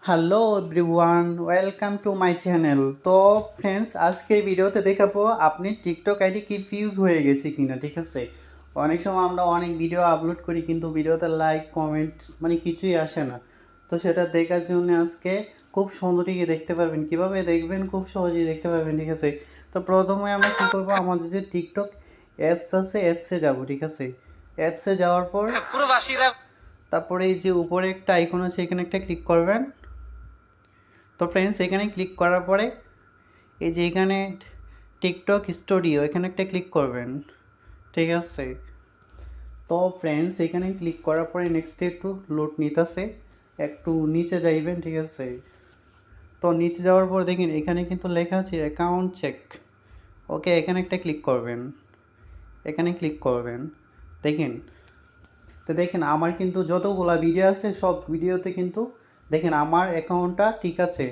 Hello everyone, welcome to my channel. তো friends, আজকের ভিডিওতে দেখাবো আপনি টিকটক আইডি কি ফিউজ হয়ে গেছে কিনা। ঠিক আছে, অনেক সময় আমরা অনেক ভিডিও আপলোড করি কিন্তু ভিডিওতে লাইক কমেন্টস কিছুই আসে না। তো সেটা দেখার জন্য আজকে খুব সুন্দরই দেখতে পারবেন। কিভাবে দেখবেন? খুব সহজেই দেখতে পারবেন। ঠিক আছে, তো প্রথমে আমরা কী করবো, আমাদের যে টিকটক অ্যাপস আছে অ্যাপসে যাব। ঠিক আছে, অ্যাপসে যাওয়ার পর তারপরে এই যে উপরে একটা আইকন আছে এখানে একটা ক্লিক করবেন। তো ফ্রেন্ডস, এখানে ক্লিক করার পরে এই যে এখানে টিকটক স্টুডিও এখানে একটা ক্লিক করবেন। ঠিক আছে, তো ফ্রেন্ডস এখানে ক্লিক করার পরে নেক্সট একটু লোড নিতেছে, একটু নিচে যাইবেন। ঠিক আছে, তো নিচে যাওয়ার পর দেখেন এখানে কিন্তু লেখা আছে অ্যাকাউন্ট চেক। ওকে, এখানে একটা ক্লিক করবেন, এখানে ক্লিক করবেন। দেখেন, তো দেখেন আমার কিন্তু যতগুলা ভিডিও আছে সব ভিডিওতে কিন্তু দেখেন আমার অ্যাকাউন্টটা ঠিক আছে,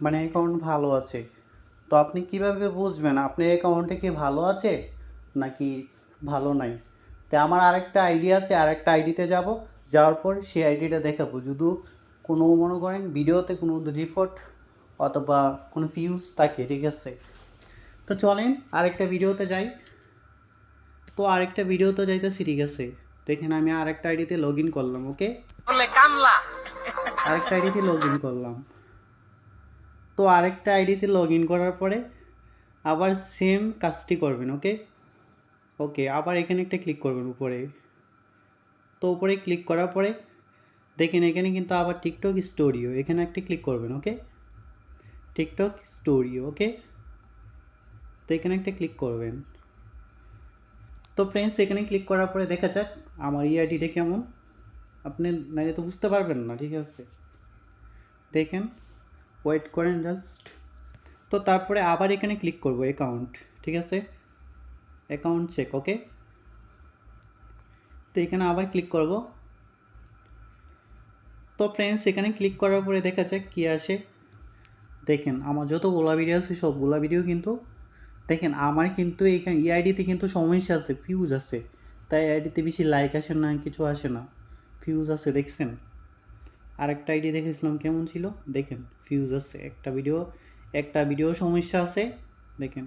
অ্যাকাউন্ট ভালো আছে। তো আপনি কিভাবে বুঝবেন আপনার অ্যাকাউন্টে কি ভালো আছে নাকি ভালো নাই? তো আমার আরেকটা আইডি আছে, আরেকটা আইডিতে যাব, যাওয়ার পর সেই আইডিটা দেখাবো। যদি কোনো মনে করেন ভিডিওতে কোনো রিপোর্ট অথবা কোনো ভিউজ থাকে। ঠিক আছে, তো চলেন আরেকটা ভিডিওতে যাই। তো আরেকটা ভিডিওতে যাইতেছি। ঠিক আছে, দেখেন আমি আরেকটা আইডিতে লগ ইন করলাম। ওকে, আরেকটা আইডিতে লগ ইন করলাম। তো আরেকটা আইডিতে লগ ইন করার পরে আবার সেম কাজটি করবেন। ওকে ওকে, আবার এখানে একটা ক্লিক করবেন উপরে। তো উপরে ক্লিক করার পরে দেখেন এখানে কিন্তু আবার টিকটক স্টুডিও এখানে একটা ক্লিক করবেন। ওকে, টিকটক স্টুডিও। ওকে, তো এখানে একটা ক্লিক করবেন। তো ফ্রেন্ডস, এখানে ক্লিক করার পরে দেখা যাক আমার এই আইডিটা কেমন। আপনি নাইলে তো বুঝতে পারবেন না। ঠিক আছে, দেখেন, ওয়েট করেন জাস্ট। তো তারপরে আবার এখানে ক্লিক করব অ্যাকাউন্ট। ঠিক আছে, অ্যাকাউন্ট চেক। ওকে, তো এখানে আবার ক্লিক করব। তো ফ্রেন্ডস, এখানে ক্লিক করার পরে দেখা যাক কী আসে। দেখেন আমার যতগুলা ভিডিও আছে সবগুলা ভিডিও কিন্তু দেখেন আমার কিন্তু এইখানে এই আইডিতে কিন্তু সমস্যা আছে, ফিউজ আছে। তাই আইডিতে বেশি লাইক আসে না, কিছু আসে না, ফিউজ আছে। দেখছেন আরেকটা আইডি দেখেছিলাম কেমন ছিল, দেখেন ফিউজ আছে। একটা ভিডিও সমস্যা আছে। দেখেন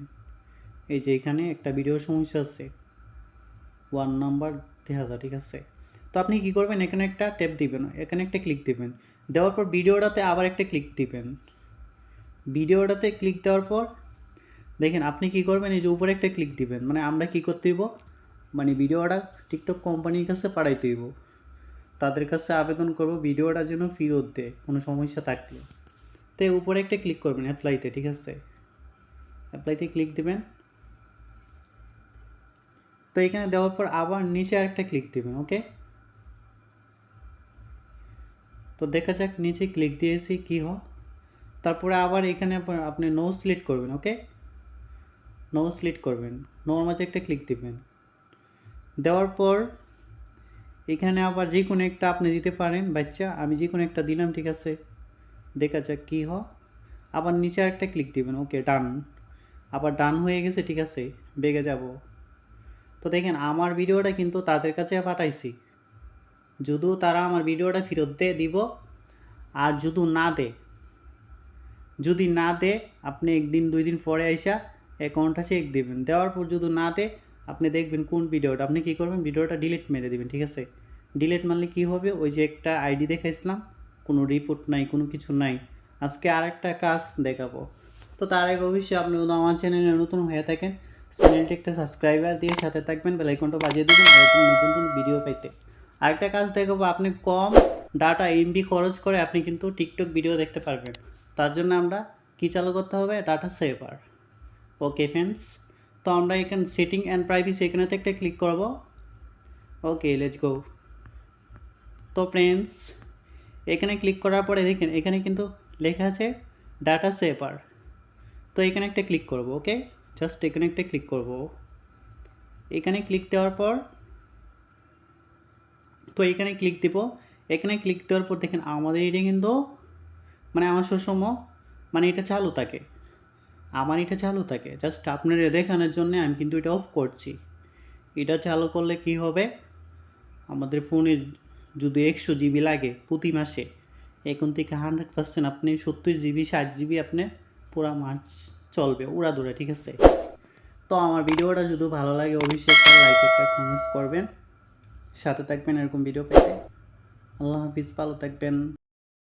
এই যে এখানে একটা ভিডিও সমস্যা আছে, 1 নাম্বার দেখা যায়। ঠিক আছে, তো আপনি কী করবেন, এখানে একটা ট্যাপ দিবেন, এখানে একটা ক্লিক দিবেন, দেওয়ার পর ভিডিওটাতে আবার একটা ক্লিক দিবেন। ভিডিওটাতে ক্লিক দেওয়ার পর দেখেন আপনি কী করবেন, এই যে উপরে একটা ক্লিক দিবেন। আমরা কী করতে হইব, ভিডিওটা টিকটক কোম্পানির কাছে পাঠাইতে হইব, তাদের কাছে আবেদন করব ভিডিওটা যেন ফেরত দেয় কোনো সমস্যা থাকলে। তো উপরে একটা ক্লিক করবেন অ্যাপ্লাইতে। ঠিক আছে, অ্যাপ্লাইতে ক্লিক দিবেন। তো এখানে দেওয়ার পর আবার নিচে আরেকটা ক্লিক দিবেন। ওকে, তো দেখা যাক নিচে ক্লিক দিয়েছি কী হয়। তারপরে আবার এখানে আপনি নো সিলেক্ট করবেন। ওকে, নো সিলেক্ট করবেন, নোর মাঝে একটা ক্লিক দিবেন। দেওয়ার পর এখানে আবার যে কোনো একটা আপনি দিতে পারেন বাচ্চা, আমি যে কোনো একটা দিলাম। ঠিক আছে, দেখা যাক কী হয়। আবার নিচে একটা ক্লিক দিবেন। ওকে, ডান। আবার ডান হয়ে গেছে। ঠিক আছে, বেগে যাব। তো দেখেন আমার ভিডিওটা কিন্তু তাদের কাছে পাঠাইছি, যদিও তারা আমার ভিডিওটা ফেরত দিব। আর যদি না দে আপনি 1 দিন 2 দিন পরে আইসা অ্যাকাউন্টটা চেক দিবেন। দেওয়ার পর যদি না দে আপনি দেখবেন কোন ভিডিওটা, আপনি কী করবেন, ভিডিওটা ডিলিট মেরে দেবেন। ঠিক আছে, ডিলিট মারলে কী হবে, ওই যে একটা আইডি দেখাইছিলাম, কোনো রিপোর্ট নাই, কোনো কিছু নাই। আজকে আরেকটা কাজ দেখাবো। তো তার আগে অবশ্যই আপনি যদি আমার চ্যানেলে নতুন হয়ে থাকেন চ্যানেলটি একটা সাবস্ক্রাইবার দিয়ে সাথে থাকবেন, বেল আইকনটা বাজিয়ে দেবেন এরকম নতুন নতুন ভিডিও পাইতে। আরেকটা কাজ দেখাবো, আপনি কম ডাটা এমবি খরচ করে আপনি কিন্তু টিকটক ভিডিও দেখতে পারবেন। তার জন্য আমরা কী চালু করতে হবে, ডাটা সেভার। ওকে ফ্রেন্ডস, তো আমরা এখানে সেটিং অ্যান্ড প্রাইভেসি এখানেতে একটা ক্লিক করব। ওকে, লেটস গো। তো ফ্রেন্ডস, এখানে ক্লিক করার পরে দেখেন এখানে কিন্তু লেখা আছে ডাটা সেভার। তো এখানে একটা ক্লিক করব। ওকে, জাস্ট এখানে একটা ক্লিক করব। এখানে ক্লিক দেওয়ার পর তো এখানে ক্লিক দিব। এখানে ক্লিক দেওয়ার পর দেখেন আমাদের এটা কিন্তু আমার সবসময় এটা চালু থাকে, জাস্ট আপনার দেখানোর জন্য আমি কিন্তু এটা অফ করছি। এটা চালু করলে কি হবে, আমাদের ফোনে যদি 100 জিবি লাগে প্রতি মাসে এখন থেকে 100% আপনি 70 GB 60 GB আপনার পুরা মাস চলবে উড়াধুরা, ঠিক আছে? তো আমার ভিডিওটা যদি ভালো লাগে অবশ্যই একটা লাইক একটা কমেন্টস করবেন, সাথে থাকবেন এরকম ভিডিও পেতে। আল্লাহ হাফিজ, ভালো থাকবেন।